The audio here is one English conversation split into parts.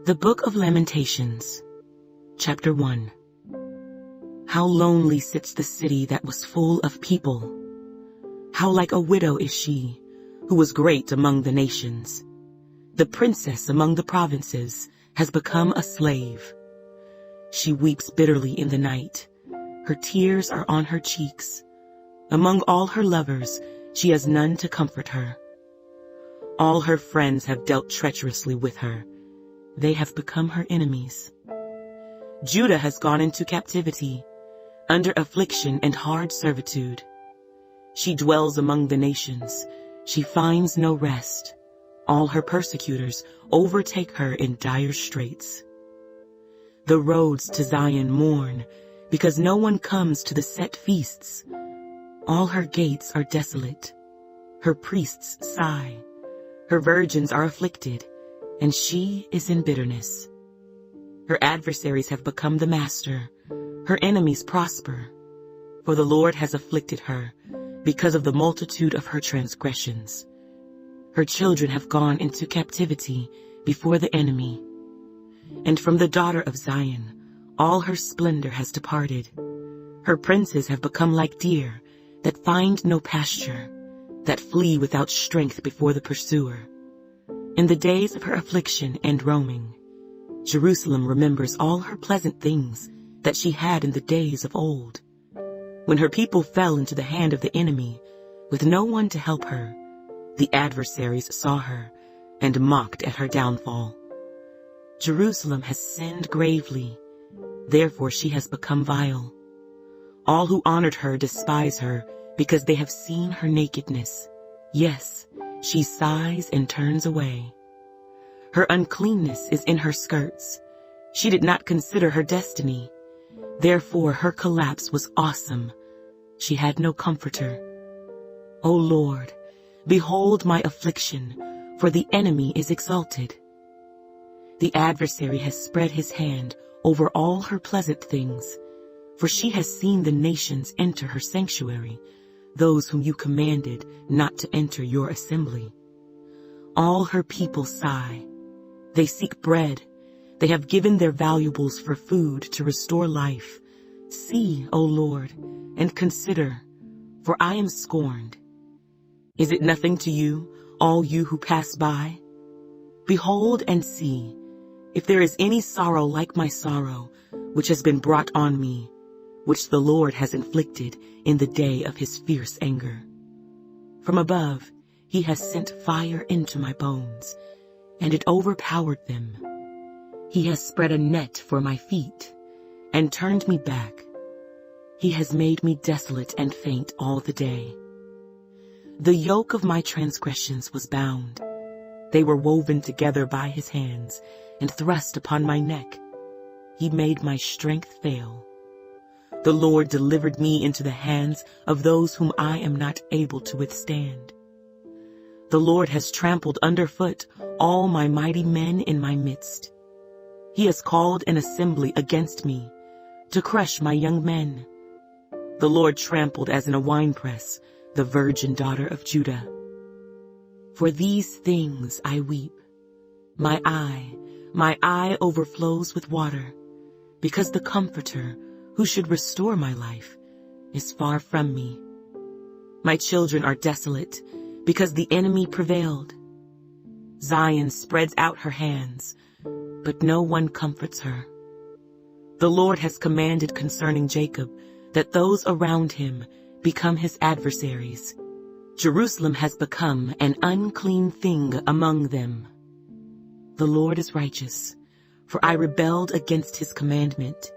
The Book of Lamentations, Chapter 1. How lonely sits the city that was full of people! How like a widow is she, who was great among the nations. The princess among the provinces has become a slave. She weeps bitterly in the night. Her tears are on her cheeks. Among all her lovers, she has none to comfort her. All her friends have dealt treacherously with her. They have become her enemies. Judah has gone into captivity, under affliction and hard servitude. She dwells among the nations. She finds no rest. All her persecutors overtake her in dire straits. The roads to Zion mourn, because no one comes to the set feasts. All her gates are desolate. Her priests sigh. Her virgins are afflicted, and she is in bitterness. Her adversaries have become the master. Her enemies prosper. For the Lord has afflicted her because of the multitude of her transgressions. Her children have gone into captivity before the enemy. And from the daughter of Zion, all her splendor has departed. Her princes have become like deer that find no pasture, that flee without strength before the pursuer. In the days of her affliction and roaming, Jerusalem remembers all her pleasant things that she had in the days of old, when her people fell into the hand of the enemy, with no one to help her. The adversaries saw her and mocked at her downfall. Jerusalem has sinned gravely, therefore she has become vile. All who honored her despise her because they have seen her nakedness. Yes, she sighs and turns away. Her uncleanness is in her skirts. She did not consider her destiny. Therefore her collapse was awesome. She had no comforter. O Lord, behold my affliction, for the enemy is exalted. The adversary has spread his hand over all her pleasant things, for she has seen the nations enter her sanctuary, those whom you commanded not to enter your assembly. All her people sigh. They seek bread. They have given their valuables for food to restore life. See, O Lord, and consider, for I am scorned. Is it nothing to you, all you who pass by? Behold and see, if there is any sorrow like my sorrow, which has been brought on me, which the Lord has inflicted in the day of his fierce anger. From above, he has sent fire into my bones, and it overpowered them. He has spread a net for my feet, and turned me back. He has made me desolate and faint all the day. The yoke of my transgressions was bound. They were woven together by his hands, and thrust upon my neck. He made my strength fail. The Lord delivered me into the hands of those whom I am not able to withstand. The Lord has trampled underfoot all my mighty men in my midst. He has called an assembly against me, to crush my young men. The Lord trampled as in a winepress the virgin daughter of Judah. For these things I weep. My eye overflows with water, because the Comforter, who should restore my life, is far from me. My children are desolate, because the enemy prevailed. Zion spreads out her hands, but no one comforts her. The Lord has commanded concerning Jacob that those around him become his adversaries. Jerusalem has become an unclean thing among them. The Lord is righteous, for I rebelled against his commandment.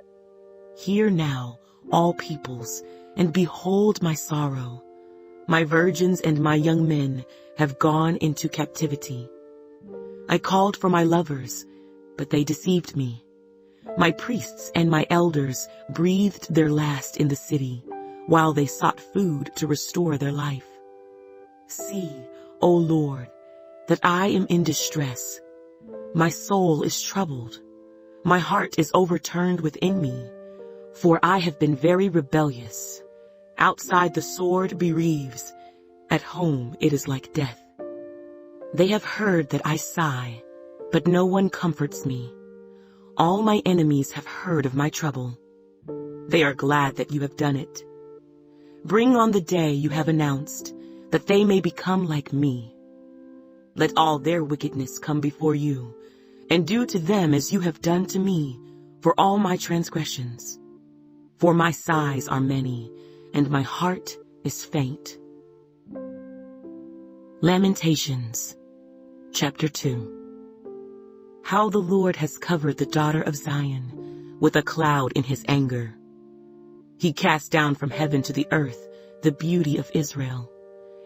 Hear now, all peoples, and behold my sorrow. My virgins and my young men have gone into captivity. I called for my lovers, but they deceived me. My priests and my elders breathed their last in the city, while they sought food to restore their life. See, O Lord, that I am in distress. My soul is troubled. My heart is overturned within me, for I have been very rebellious. Outside the sword bereaves. At home it is like death. They have heard that I sigh. but no one comforts me. All my enemies have heard of my trouble. They are glad that you have done it. Bring on the day you have announced, that they may become like me. Let all their wickedness come before you, and do to them as you have done to me, for all my transgressions. For my sighs are many, and my heart is faint. Lamentations, chapter 2. How the Lord has covered the daughter of Zion with a cloud in his anger. He cast down from heaven to the earth the beauty of Israel,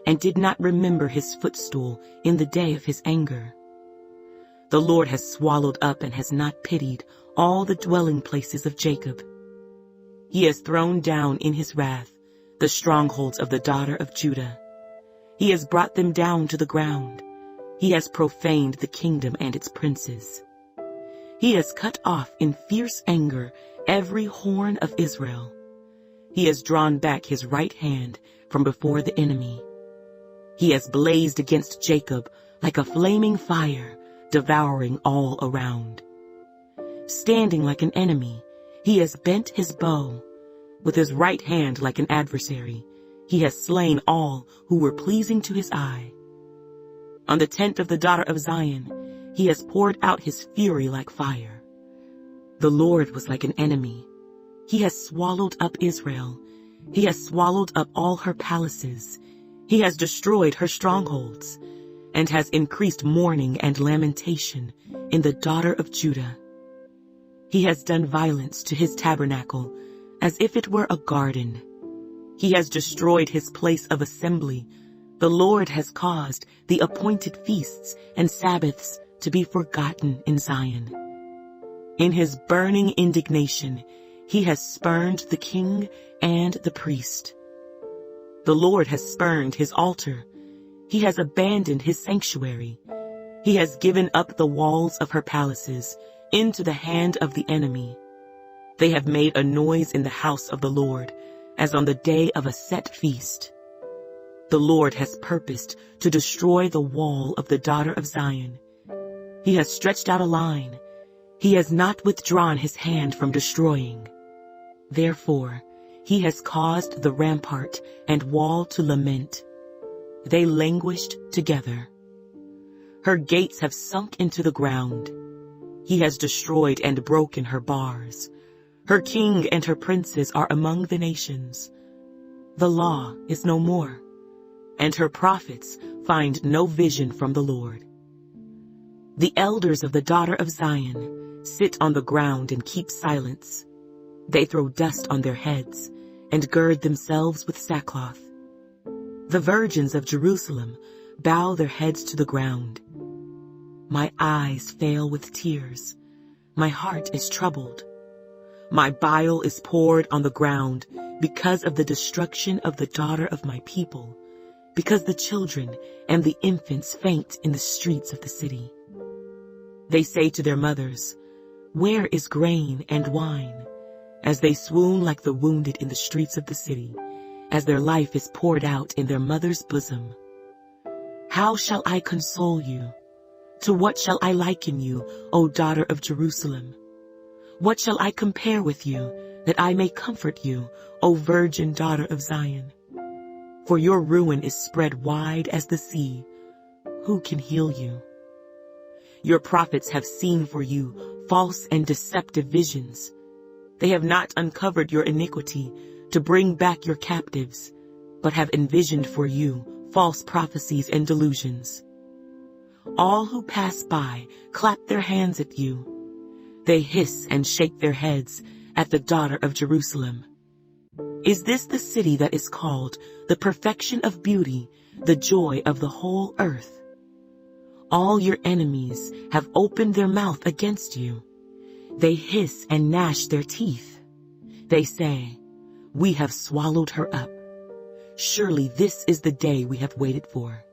and did not remember his footstool in the day of his anger. The Lord has swallowed up and has not pitied all the dwelling places of Jacob. He has thrown down in his wrath the strongholds of the daughter of Judah. He has brought them down to the ground. He has profaned the kingdom and its princes. He has cut off in fierce anger every horn of Israel. He has drawn back his right hand from before the enemy. He has blazed against Jacob like a flaming fire, devouring all around. Standing like an enemy, he has bent his bow. With his right hand like an adversary, he has slain all who were pleasing to his eye. On the tent of the daughter of Zion, he has poured out his fury like fire. The Lord was like an enemy. He has swallowed up Israel. He has swallowed up all her palaces. He has destroyed her strongholds, and has increased mourning and lamentation in the daughter of Judah. He has done violence to his tabernacle, as if it were a garden. He has destroyed his place of assembly. The Lord has caused the appointed feasts and Sabbaths to be forgotten in Zion. In his burning indignation, he has spurned the king and the priest. The Lord has spurned his altar. He has abandoned his sanctuary. He has given up the walls of her palaces into the hand of the enemy. They have made a noise in the house of the Lord, as on the day of a set feast. The Lord has purposed to destroy the wall of the daughter of Zion. He has stretched out a line. He has not withdrawn his hand from destroying. Therefore, he has caused the rampart and wall to lament. They languished together. Her gates have sunk into the ground. He has destroyed and broken her bars. Her king and her princes are among the nations. The law is no more, and her prophets find no vision from the Lord. The elders of the daughter of Zion sit on the ground and keep silence. They throw dust on their heads and gird themselves with sackcloth. The virgins of Jerusalem bow their heads to the ground. My eyes fail with tears. My heart is troubled. My bile is poured on the ground because of the destruction of the daughter of my people, because the children and the infants faint in the streets of the city. They say to their mothers, "Where is grain and wine?" as they swoon like the wounded in the streets of the city, as their life is poured out in their mother's bosom. How shall I console you? To what shall I liken you, O daughter of Jerusalem? What shall I compare with you, that I may comfort you, O virgin daughter of Zion? For your ruin is spread wide as the sea. Who can heal you? Your prophets have seen for you false and deceptive visions. They have not uncovered your iniquity to bring back your captives, but have envisioned for you false prophecies and delusions. All who pass by clap their hands at you. They hiss and shake their heads at the daughter of Jerusalem. Is this the city that is called the perfection of beauty, the joy of the whole earth? All your enemies have opened their mouth against you. They hiss and gnash their teeth. They say, "We have swallowed her up. Surely this is the day we have waited for.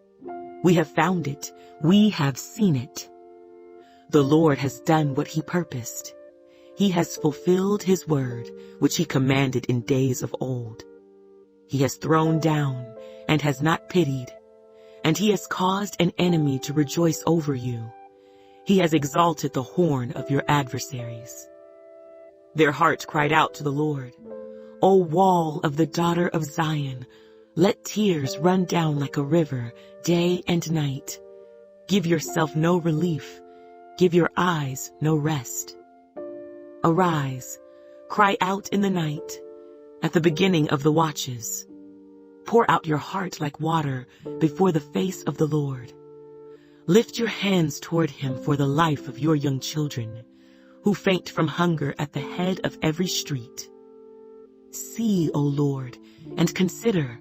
We have found it. We have seen it." The Lord has done what he purposed. He has fulfilled his word, which he commanded in days of old. He has thrown down and has not pitied, and he has caused an enemy to rejoice over you. He has exalted the horn of your adversaries. Their heart cried out to the Lord, O wall of the daughter of Zion, let tears run down like a river, day and night. Give yourself no relief, give your eyes no rest. Arise, cry out in the night, at the beginning of the watches. Pour out your heart like water before the face of the Lord. Lift your hands toward him for the life of your young children, who faint from hunger at the head of every street. See, O Lord, and consider,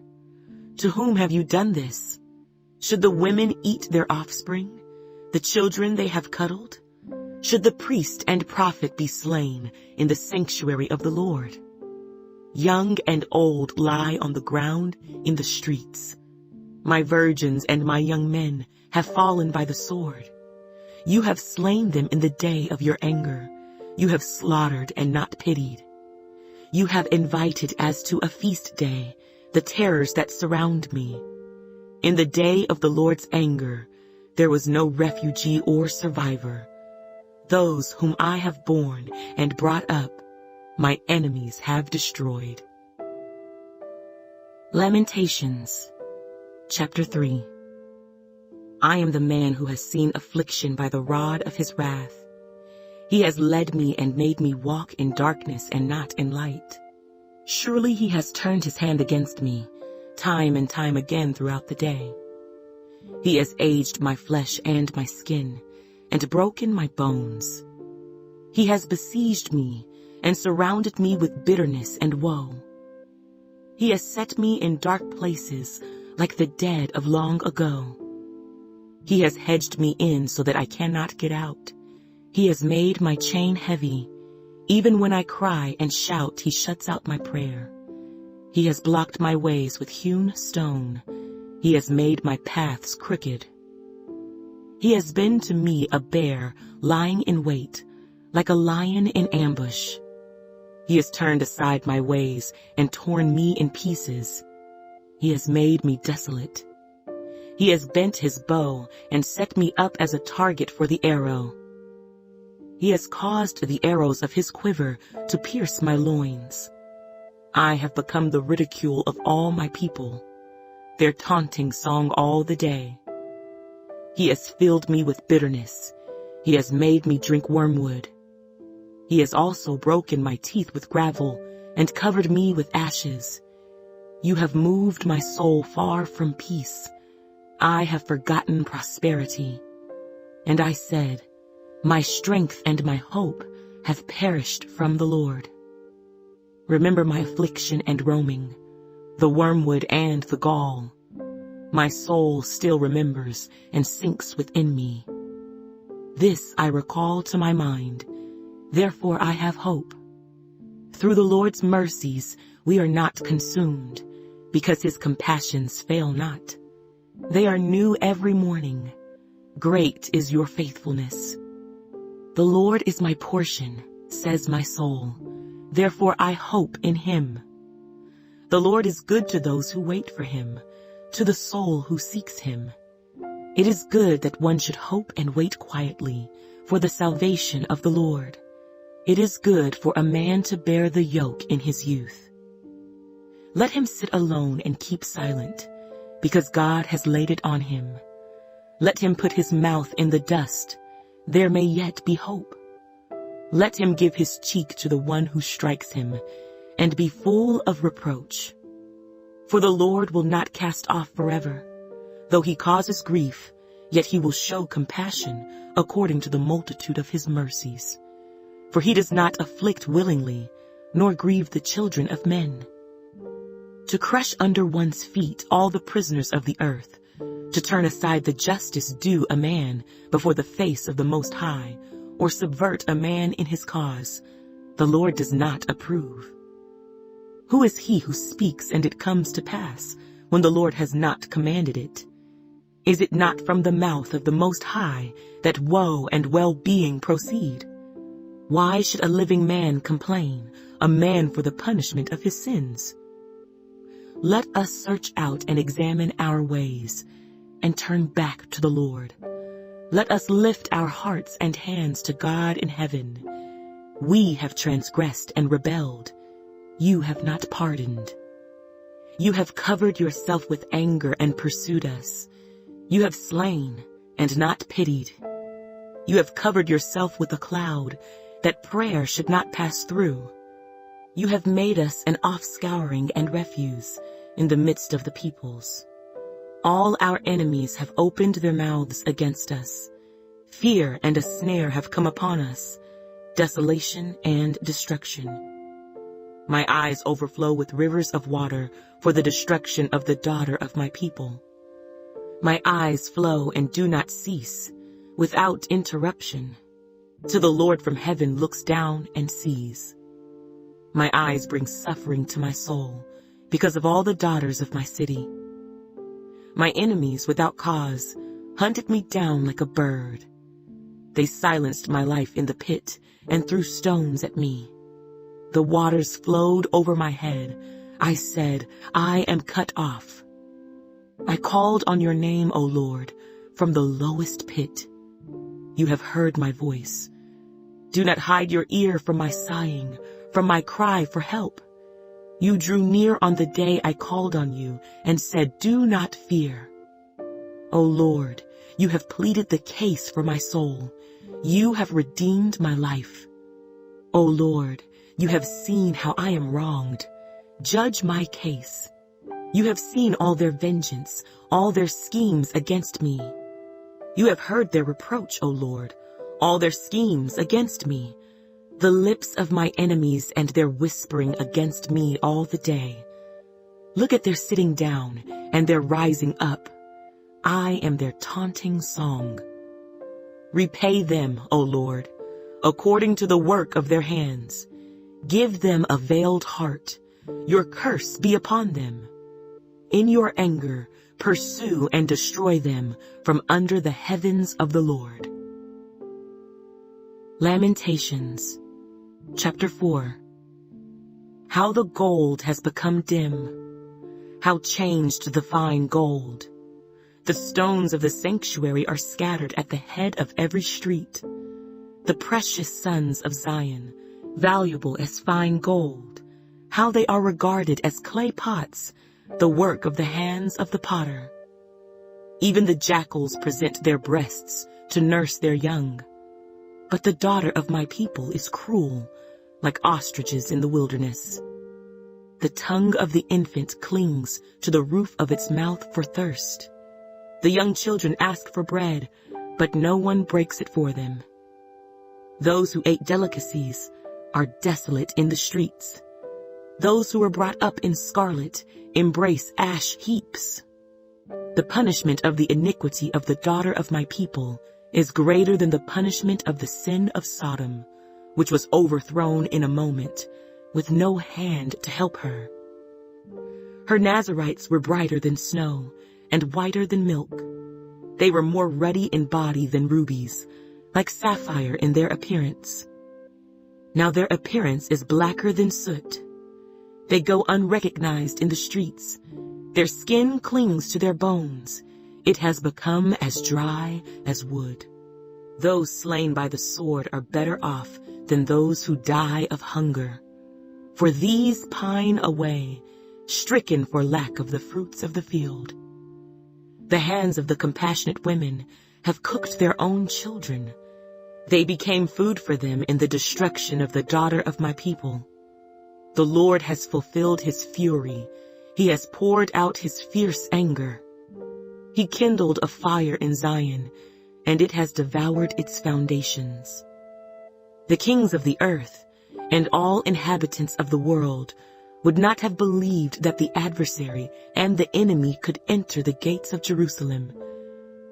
to whom have you done this? Should the women eat their offspring, the children they have cuddled? Should the priest and prophet be slain in the sanctuary of the Lord? Young and old lie on the ground in the streets. My virgins and my young men have fallen by the sword. You have slain them in the day of your anger. You have slaughtered and not pitied. You have invited as to a feast day the terrors that surround me. In the day of the Lord's anger, there was no refugee or survivor. Those whom I have borne and brought up, my enemies have destroyed. Lamentations, chapter 3. I am the man who has seen affliction by the rod of his wrath. He has led me and made me walk in darkness and not in light. Surely he has turned his hand against me, time and time again throughout the day. He has aged my flesh and my skin, and broken my bones. He has besieged me, and surrounded me with bitterness and woe. He has set me in dark places, like the dead of long ago. He has hedged me in so that I cannot get out. He has made my chain heavy. Even when I cry and shout, he shuts out my prayer. He has blocked my ways with hewn stone. He has made my paths crooked. He has been to me a bear lying in wait, like a lion in ambush. He has turned aside my ways and torn me in pieces. He has made me desolate. He has bent his bow and set me up as a target for the arrow. He has caused the arrows of his quiver to pierce my loins. I have become the ridicule of all my people, their taunting song all the day. He has filled me with bitterness. He has made me drink wormwood. He has also broken my teeth with gravel and covered me with ashes. You have moved my soul far from peace. I have forgotten prosperity. And I said, my strength and my hope have perished from the Lord. Remember my affliction and roaming, the wormwood and the gall. My soul still remembers and sinks within me. This I recall to my mind. Therefore I have hope. Through the Lord's mercies we are not consumed, because his compassions fail not. They are new every morning. Great is your faithfulness. The Lord is my portion, says my soul. Therefore I hope in him. The Lord is good to those who wait for him, to the soul who seeks him. It is good that one should hope and wait quietly for the salvation of the Lord. It is good for a man to bear the yoke in his youth. Let him sit alone and keep silent, because God has laid it on him. Let him put his mouth in the dust. There may yet be hope. Let him give his cheek to the one who strikes him, and be full of reproach. For the Lord will not cast off forever. Though he causes grief, yet he will show compassion according to the multitude of his mercies. For he does not afflict willingly, nor grieve the children of men. To crush under one's feet all the prisoners of the earth, to turn aside the justice due a man before the face of the Most High, or subvert a man in his cause, the Lord does not approve. Who is he who speaks and it comes to pass, when the Lord has not commanded it? Is it not from the mouth of the Most High that woe and well-being proceed? Why should a living man complain, a man for the punishment of his sins? Let us search out and examine our ways, and turn back to the Lord. Let us lift our hearts and hands to God in heaven. We have transgressed and rebelled. You have not pardoned. You have covered yourself with anger and pursued us. You have slain and not pitied. You have covered yourself with a cloud that prayer should not pass through. You have made us an offscouring and refuse in the midst of the peoples. All our enemies have opened their mouths against us. Fear and a snare have come upon us, desolation and destruction. My eyes overflow with rivers of water for the destruction of the daughter of my people. My eyes flow and do not cease, without interruption, till the Lord from heaven looks down and sees. My eyes bring suffering to my soul because of all the daughters of my city. My enemies without cause hunted me down like a bird. They silenced my life in the pit and threw stones at me. The waters flowed over my head. I said, I am cut off. I called on your name, O Lord, from the lowest pit. You have heard my voice. Do not hide your ear from my sighing, from my cry for help. You drew near on the day I called on you and said, do not fear. O Lord, you have pleaded the case for my soul. You have redeemed my life. O Lord, you have seen how I am wronged. Judge my case. You have seen all their vengeance, all their schemes against me. You have heard their reproach, O Lord, all their schemes against me, the lips of my enemies and their whispering against me all the day. Look at their sitting down and their rising up. I am their taunting song. Repay them, O Lord, according to the work of their hands. Give them a veiled heart. Your curse be upon them. In your anger, pursue and destroy them from under the heavens of the Lord. Lamentations, chapter 4. How the gold has become dim. How changed the fine gold. The stones of the sanctuary are scattered at the head of every street. The precious sons of Zion, valuable as fine gold, how they are regarded as clay pots, the work of the hands of the potter. Even the jackals present their breasts to nurse their young. But the daughter of my people is cruel, like ostriches in the wilderness. The tongue of the infant clings to the roof of its mouth for thirst. The young children ask for bread, but no one breaks it for them. Those who ate delicacies are desolate in the streets. Those who were brought up in scarlet embrace ash heaps. The punishment of the iniquity of the daughter of my people is greater than the punishment of the sin of Sodom, which was overthrown in a moment, with no hand to help her. Her Nazarites were brighter than snow, and whiter than milk. They were more ruddy in body than rubies, like sapphire in their appearance. Now their appearance is blacker than soot. They go unrecognized in the streets. Their skin clings to their bones. It has become as dry as wood. Those slain by the sword are better off than those who die of hunger. For these pine away, stricken for lack of the fruits of the field. The hands of the compassionate women have cooked their own children. They became food for them in the destruction of the daughter of my people. The Lord has fulfilled his fury. He has poured out his fierce anger. He kindled a fire in Zion, and it has devoured its foundations. The kings of the earth and all inhabitants of the world would not have believed that the adversary and the enemy could enter the gates of Jerusalem,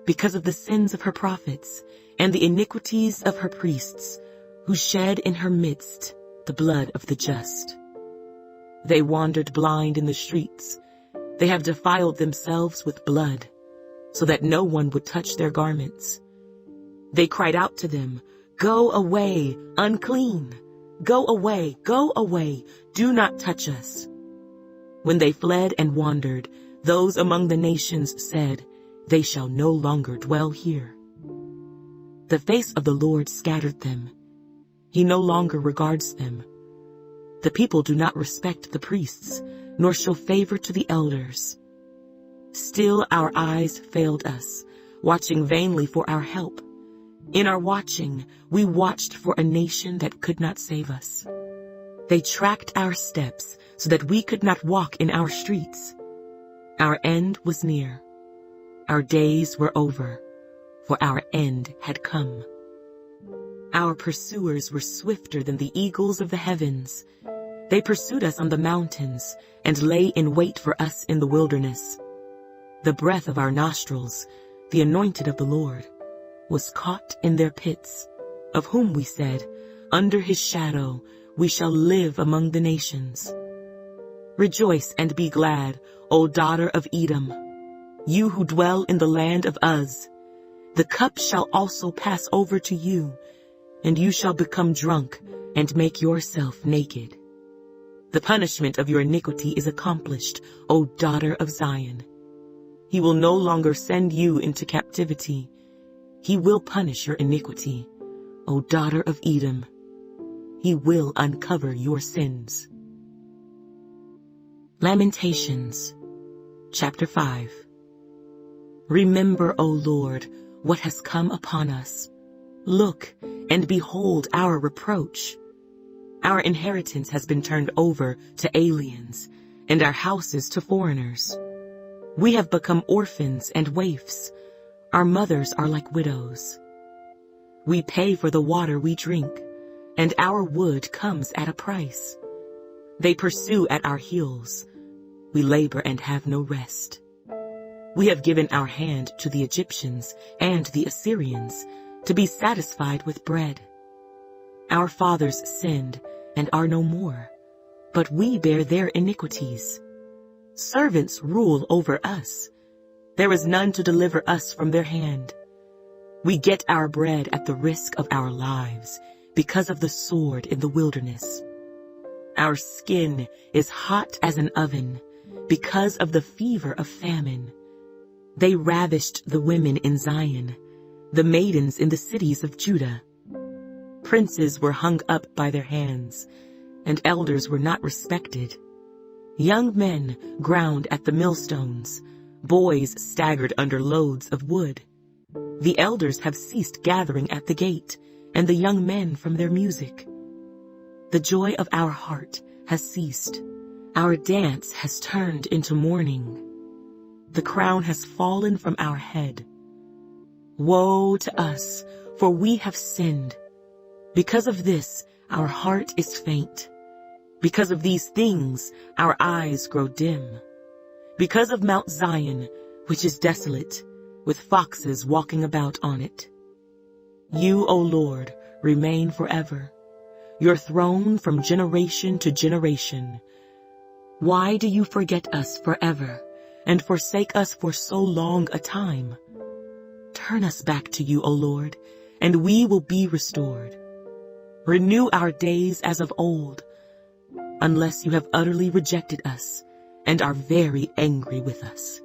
because of the sins of her prophets and the iniquities of her priests, who shed in her midst the blood of the just. They wandered blind in the streets. They have defiled themselves with blood, so that no one would touch their garments. They cried out to them, "Go away, unclean! Go away, go away, do not touch us." When they fled and wandered, those among the nations said, "They shall no longer dwell here." The face of the Lord scattered them. He no longer regards them. The people do not respect the priests, nor show favor to the elders. Still our eyes failed us, watching vainly for our help. In our watching, we watched for a nation that could not save us. They tracked our steps so that we could not walk in our streets. Our end was near. Our days were over, for our end had come. Our pursuers were swifter than the eagles of the heavens. They pursued us on the mountains and lay in wait for us in the wilderness. The breath of our nostrils, the anointed of the Lord, was caught in their pits, of whom we said, under his shadow we shall live among the nations. Rejoice and be glad, O daughter of Edom, you who dwell in the land of Uz. The cup shall also pass over to you, and you shall become drunk and make yourself naked. The punishment of your iniquity is accomplished, O daughter of Zion. He will no longer send you into captivity. He will punish your iniquity, O daughter of Edom. He will uncover your sins. Lamentations, chapter 5. Remember, O Lord, what has come upon us. Look and behold our reproach. Our inheritance has been turned over to aliens, and our houses to foreigners. We have become orphans and waifs. Our mothers are like widows. We pay for the water we drink, and our wood comes at a price. They pursue at our heels. We labor and have no rest. We have given our hand to the Egyptians and the Assyrians to be satisfied with bread. Our fathers sinned and are no more, but we bear their iniquities. Servants rule over us. There is none to deliver us from their hand. We get our bread at the risk of our lives because of the sword in the wilderness. Our skin is hot as an oven because of the fever of famine. They ravished the women in Zion, the maidens in the cities of Judah. Princes were hung up by their hands, and elders were not respected. Young men ground at the millstones, boys staggered under loads of wood. The elders have ceased gathering at the gate, and the young men from their music. The joy of our heart has ceased. Our dance has turned into mourning. The crown has fallen from our head. Woe to us, for we have sinned. Because of this, our heart is faint. Because of these things, our eyes grow dim. Because of Mount Zion, which is desolate, with foxes walking about on it. You, O Lord, remain forever, your throne from generation to generation. Why do you forget us forever, and forsake us for so long a time? Turn us back to you, O Lord, and we will be restored. Renew our days as of old, unless you have utterly rejected us and are very angry with us.